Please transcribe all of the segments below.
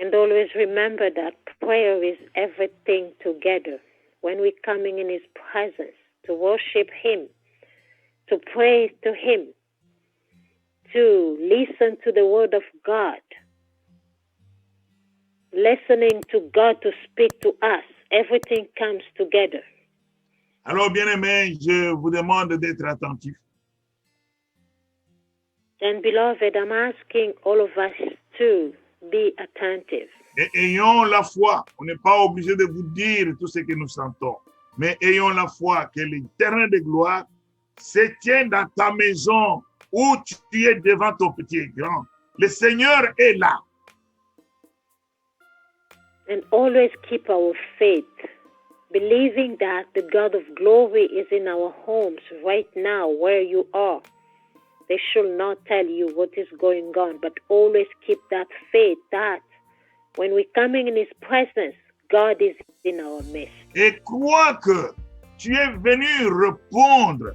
And always remember that prayer is everything together. When we're coming in His presence, to worship Him, to pray to Him, to listen to the Word of God, listening to God to speak to us, everything comes together. Alors, bien-aimés, je vous demande d'être attentifs. And beloved, I'm asking all of us to be attentive. Et ayons la foi. On n'est pas obligé de vous dire tout ce que nous sentons. Mais ayons la foi que l'Éternel de gloire se tient dans ta maison où tu es devant ton petit écran. Le Seigneur est là. And always keep our faith, believing that the God of glory is in our homes right now where you are. They should not tell you what is going on, but always keep that faith that when we're coming in His presence, God is in our midst. Et crois que tu es venu répondre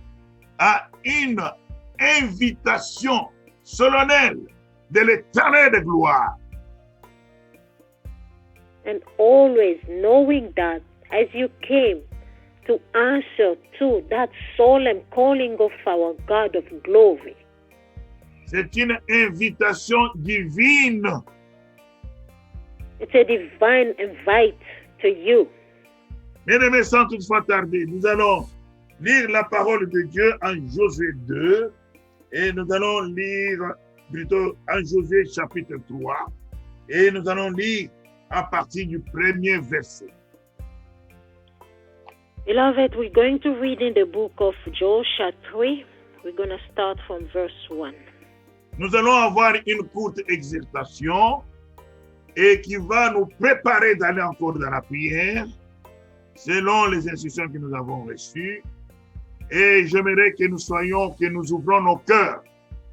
à une invitation solennelle de l'Éternel de gloire. And always knowing that as you came to answer to that solemn calling of our God of glory. C'est une invitation divine. It's a divine invite to you. Bien-aimés, sans toutefois tarder, nous allons lire la parole de Dieu en Josué 2 et nous allons lire plutôt en Josué chapitre 3 et nous allons lire à partir du premier verset. Beloved, we're going to read in the book of Joshua 3. We're going to start from verse 1. Nous allons avoir une courte exhortation et qui va nous préparer d'aller encore dans la prière selon les instructions que nous avons reçues. Et j'aimerais que nous ouvrons nos cœurs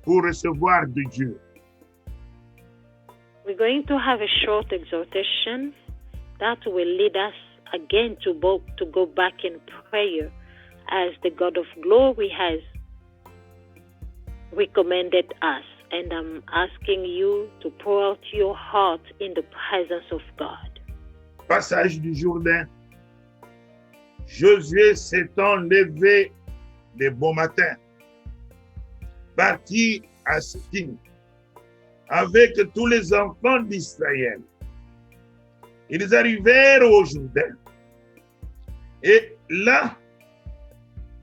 pour recevoir de Dieu. We're going to have a short exhortation that will lead us again to go back in prayer as the God of glory has recommended us. And I'm asking you to pour out your heart in the presence of God. Passage du Jourdain. Josué s'étant levé de bon matin, partit à Sittim avec tous les enfants d'Israël. Ils arrivèrent au Jourdain. Et là,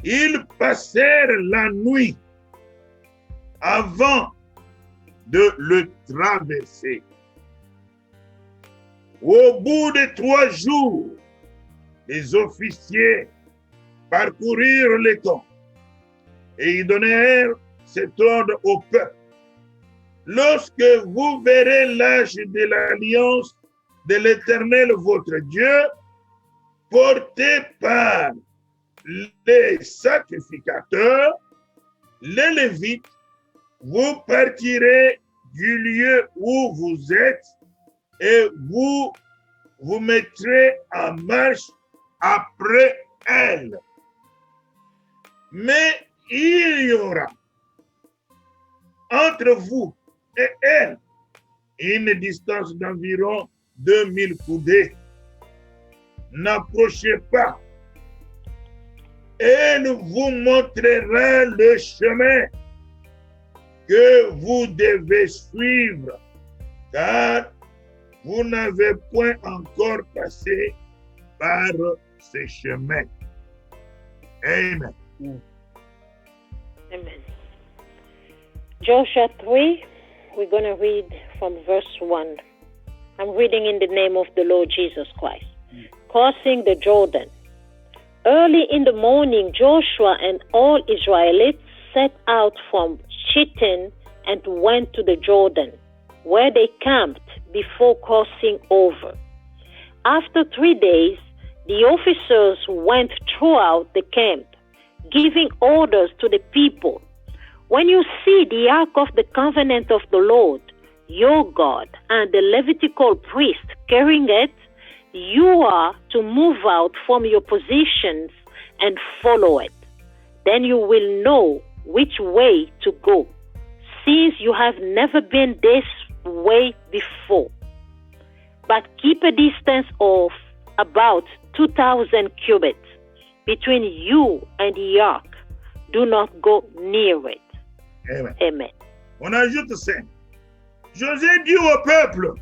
ils passèrent la nuit avant de le traverser. Au bout de 3 jours, les officiers parcoururent les camps et ils donnèrent cet ordre au peuple. Lorsque vous verrez l'arche de l'alliance de l'Éternel votre Dieu, portée par les sacrificateurs, les Lévites, vous partirez du lieu où vous êtes et vous vous mettrez en marche après elle. Mais il y aura entre vous et elle une distance d'environ 2000 coudées. N'approchez pas. Elle vous montrera le chemin que vous devez suivre, car vous n'avez point encore passé par ce chemin. Amen. Amen. Joshua 3, we're going to read from verse 1. I'm reading in the name of the Lord Jesus Christ. Crossing the Jordan. Early in the morning, Joshua and all Israelites set out from Shittim and went to the Jordan, where they camped before crossing over. After 3 days, the officers went throughout the camp, giving orders to the people. When you see the ark of the covenant of the Lord, your God, and the Levitical priest carrying it, you are to move out from your positions and follow it. Then you will know which way to go, since you have never been this way before. but keep a distance of about 2,000 cubits between you and the ark. Do not go near it. Amen. Amen. On ajoute 5. Josué dit au peuple,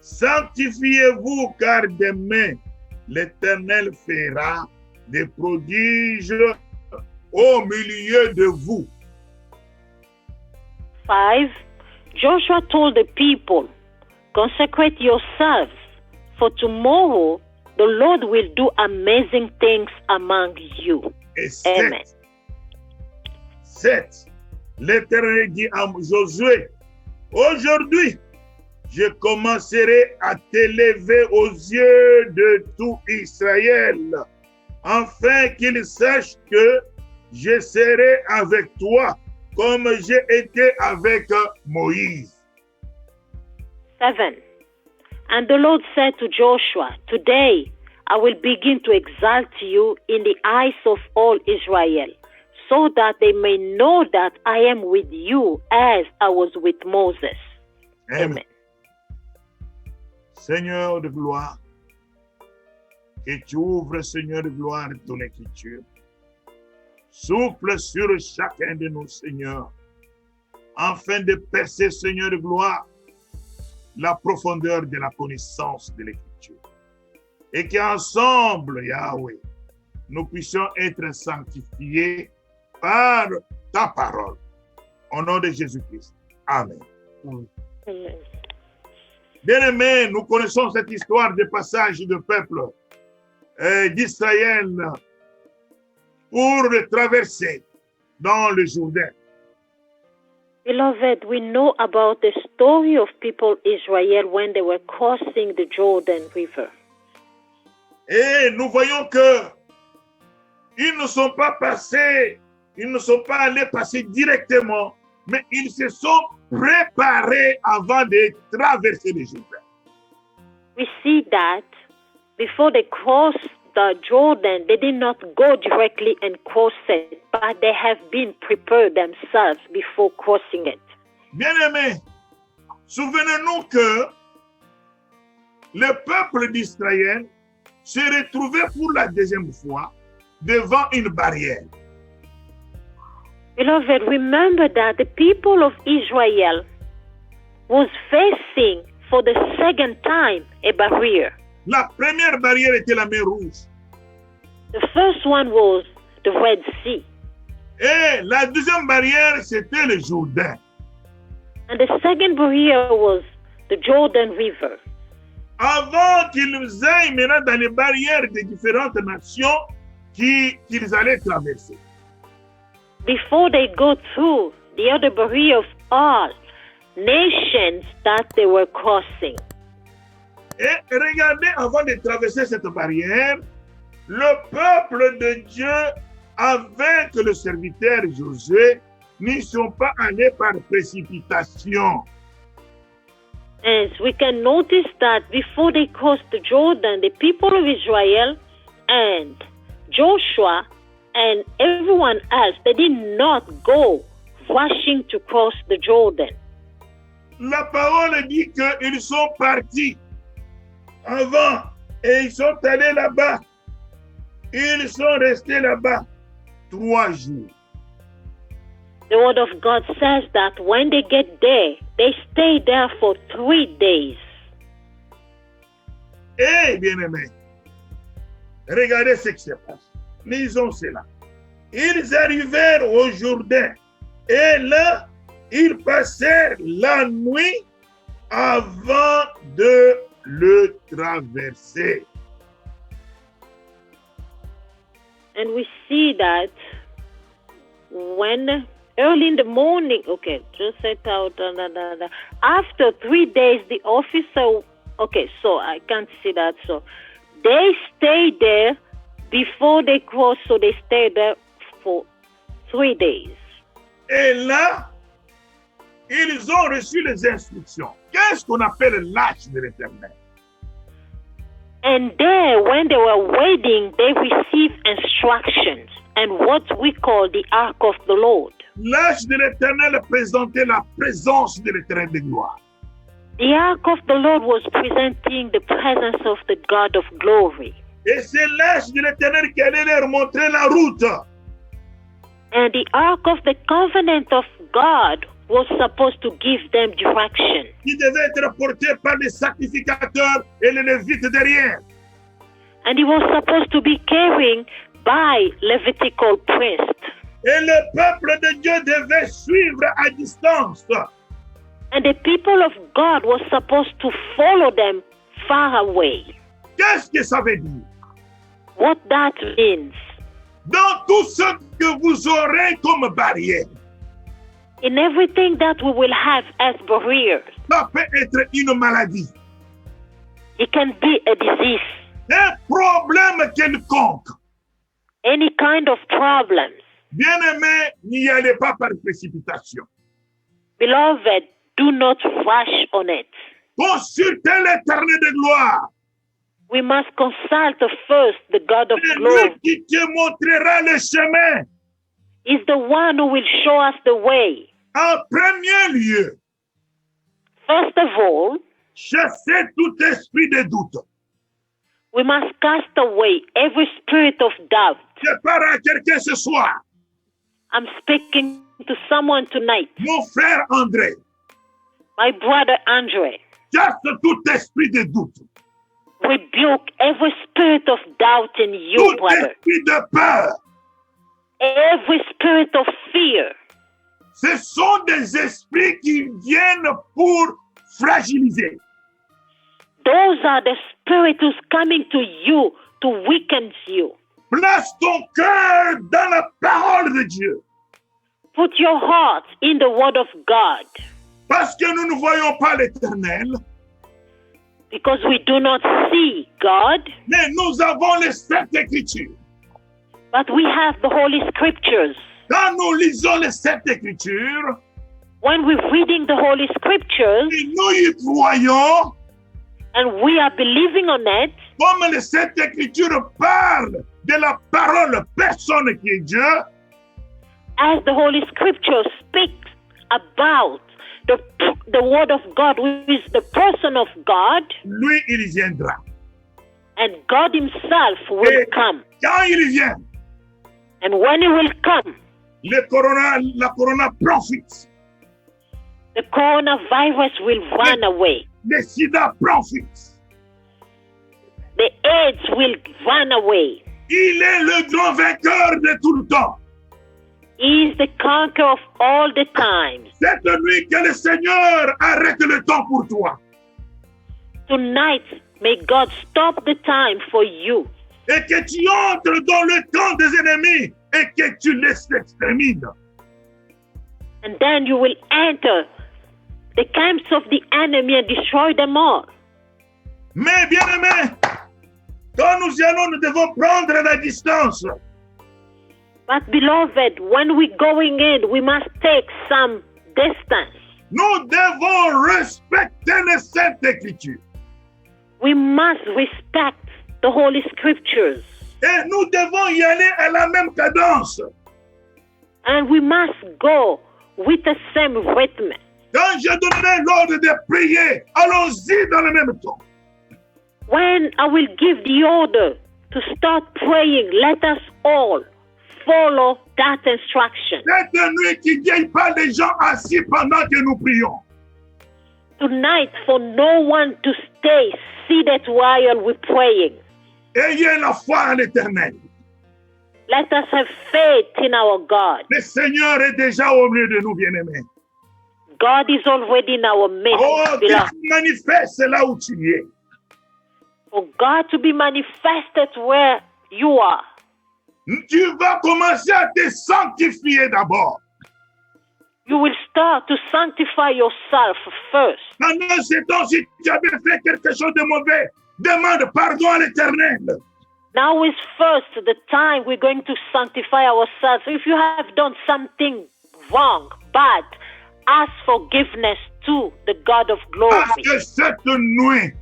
sanctifiez-vous car demain l'Éternel fera des prodiges au milieu de vous. 5. Joshua told the people, consecrate yourselves, for tomorrow the Lord will do amazing things among you. Et 7. Amen. 7. L'Éternel dit à Josué, aujourd'hui, je commencerai à t'élever aux yeux de tout Israël, afin qu'ils sachent que je serai avec toi, comme j'ai été avec Moïse. 7. And the Lord said to Joshua, today I will begin to exalt you in the eyes of all Israel, so that they may know that I am with you as I was with Moses. Amen. Seigneur de gloire, que tu ouvres, Seigneur de gloire, ton écriture. Souffle sur chacun de nous, Seigneur, afin de percer, Seigneur de gloire, la profondeur de la connaissance de l'écriture. Et qu'ensemble, Yahweh, nous puissions être sanctifiés par ta parole. Au nom de Jésus-Christ. Amen. Amen. Bien-aimés, nous connaissons cette histoire de passage du peuple d'Israël pour le traverser dans le Jourdain. Beloved, we know about the story of people Israel when they were crossing the Jordan River. Et nous voyons que ils ne sont pas passés, ils ne sont pas allés passer directement, mais ils se sont préparés avant de traverser le Jourdain. We see that before they crossed the Jordan, they did not go directly and cross it, but they have been prepared themselves before crossing it. Bien-aimés, souvenez-nous que le peuple d'Israël se retrouvait pour la deuxième fois devant une barrière. Beloved, remember that the people of Israel was facing for the second time a barrier. La première barrière était la mer Rouge. The first one was the Red Sea. Et la deuxième barrière, c'était le Jourdain. And the second barrier was the Jordan River. Avant qu'ils aillent maintenant dans les barrières des différentes nations qu'ils allaient traverser. Before they go through the other barrier of all nations that they were crossing. Et regardez, avant de traverser cette barrière, le peuple de Dieu, avec le serviteur Josué, n'y sont pas allés par précipitation. As we can notice that before they crossed the Jordan, the people of Israel and Joshua and everyone else, they did not go rushing to cross the Jordan. La parole dit qu'ils sont partis avant et ils sont allés là-bas. Ils sont restés là-bas 3 jours. The word of God says that when they get there, they stay there for 3 days. Eh bien-aimés, regardez ce qui se passe. Lisons cela. Ils arrivèrent au Jourdain et là, ils passèrent la nuit avant de le traverser. And we see that when early in the morning, okay, just set out, after 3 days, the officer, okay, so I can't see that, so they stayed there before they crossed, so they stayed there for 3 days. Et là, ils ont reçu les instructions. Qu'est-ce qu'on appelle l'arche de l'Éternel? And there, when they were waiting, they received instructions and what we call the Ark of the Lord. L'arche de l'Éternel présentait la présence de l'Éternel de gloire. The ark of the Lord was presenting the presence of the God of glory. Et c'est l'ange de l'Éternel qui allait leur montrer la route. And the ark of the covenant of God was supposed to give them direction. Qui devait être porté par les sacrificateurs et les lévites derrière. And it was supposed to be carried by Levitical priests. Et le peuple de Dieu devait suivre à distance. And the people of God was supposed to follow them far away. Qu'est-ce que ça veut dire? What that means, Dans tout ce que vous aurez comme barrière, in everything that we will have as barriers, ça peut être une maladie, it can be a disease, un problème quelconque. any kind of problems. Bien-aimés, n'y allez pas par précipitation. Beloved, do not rush on it. Consultez l'Éternel de gloire. We must consult first the God of C'est glory. lui qui te montrera le chemin. Is the one who will show us the way. En premier lieu, First of all, chassez tout esprit de doute. we must cast away every spirit of doubt. Je parle à quelqu'un ce soir. I'm speaking to someone tonight. Mon frère André, My brother Andre, chasse tout esprit de doute. rebuke every spirit of doubt in you, Tout brother. esprit de peur. Every spirit of fear. Ce sont des esprits qui viennent pour fragiliser. Those are the spirits who's coming to you to weaken you. Place ton cœur dans la parole de Dieu. Put your heart in the word of God, Parce que nous ne voyons pas l'Éternel, because we do not see God, mais nous avons les Saintes Écritures. but we have the Holy Scriptures. Quand nous lisons les Saintes Écritures, When we're reading the Holy Scriptures et nous y croyons, and we are believing on it, comme les Saintes Écritures parlent de la parole personne qui est Dieu, as the Holy Scripture speaks about the word of God, which is the person of God, lui, il viendra. and God himself will Et come. quand il vient, And when he will come, la corona profite, the coronavirus will run away. le sida profite. The AIDS will run away. Il est le grand vainqueur de tout le temps. He is the conqueror of all the times. Cette nuit, que le Seigneur arrête le temps pour toi. Tonight, may God stop the time for you, Et que tu entres dans le camp des ennemis et que tu les extermines. and then you will enter the camps of the enemy and destroy them all. Mais bien aimé, quand nous y allons, nous devons prendre la distance. But beloved, when we're going in, we must take some distance. Nous devons respecter les Saintes Écritures. We must respect the Holy Scriptures. Et nous devons y aller à la même cadence. And we must go with the same rhythm. Quand je donnerai l'ordre de prier, allons-y dans le même temps. When I will give the order to start praying, let us all follow that instruction. Cette nuit, qu'il n'y ait pas des gens assis pendant que nous prions. Tonight, for no one to stay seated while we're praying. Ayez la foi en l'Éternel. Let us have faith in our God. Le Seigneur est déjà au milieu de nous, bien-aimés. God is already in our midst, Oh, qu'il beloved. se manifeste là où tu es. For God to be manifested where you are. Tu vas commencer à te sanctifier d'abord. You will start to sanctify yourself first. Pendant ce temps, si tu avais fait quelque chose de mauvais, demande pardon à l'Éternel. Now is first the time we're going to sanctify ourselves. If you have done something wrong, bad, ask forgiveness to the God of glory. Parce que cette nuit,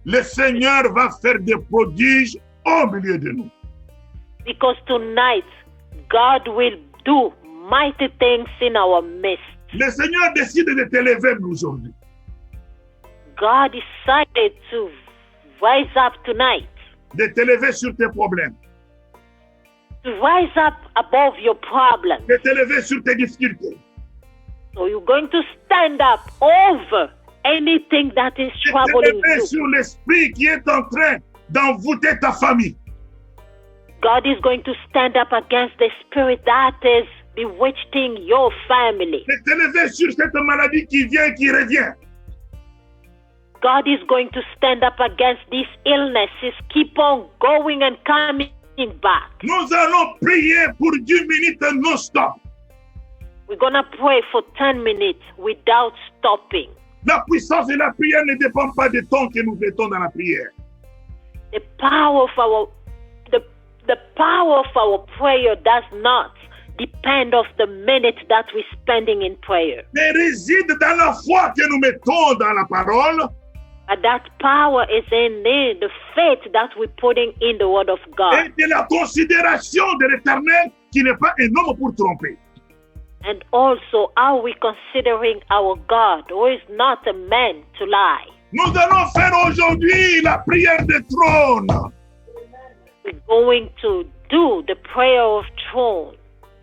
le Seigneur va faire des prodiges au milieu de nous. Because tonight, God will do mighty things in our midst. Le Seigneur décide de t'élever aujourd'hui. God decided to rise up tonight, de te lever sur tes problèmes, to rise up above your problems. de te lever sur tes difficultés, So you're going to stand up over anything that is de te troubling lever you. sur l'esprit qui est en train d'envoûter ta famille. God is going to stand up against the spirit that is bewitching your family. De te lever sur cette maladie qui vient et qui revient. God is going to stand up against these illnesses, keep on going and coming back. Nous allons prier pour 10 minutes non-stop. We're going to pray for 10 minutes without stopping. La puissance de la prière ne dépend pas du temps que nous mettons dans la prière. The power of our prayer does not depend of the minute that we're spending in prayer. Mais réside dans la foi que nous mettons dans la parole. But that power is in the faith that we're putting in the word of Et God. de la considération de l'Éternel qui n'est pas un homme pour tromper. And also, are we considering our God, who is not a man to lie? Nous allons faire aujourd'hui la prière des trônes. We're going to do the prayer of throne.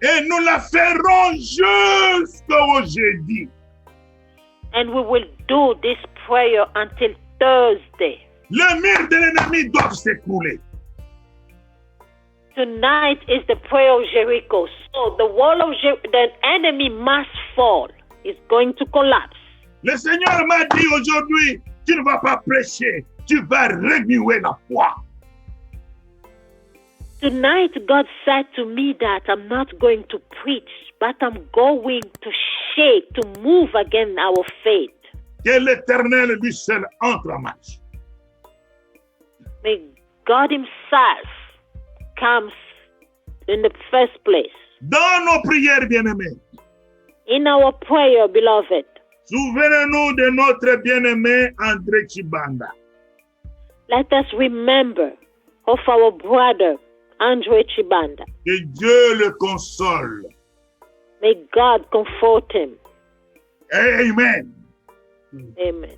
Et nous la ferons jusqu'au jeudi. And we will do this prayer until Thursday. Les murs de l'ennemi doivent s'écrouler. Tonight is the prayer of Jericho. So the wall of the enemy must fall. It's going to collapse. Le Seigneur m'a dit aujourd'hui, tu ne vas pas prêcher, tu vas remuer la foi. Tonight, God said to me that I'm not going to preach, but I'm going to shake, to move again our faith. Que l'Éternel lui seul entre en marche. May God himself comes in the first place. Dans nos prières, bien-aimés, In our prayer, beloved, souvenons-nous de notre bien-aimé André Chibanda. let us remember of our brother, Andre Chibanda. Que Dieu le console. May God comfort him. Amen. Amen.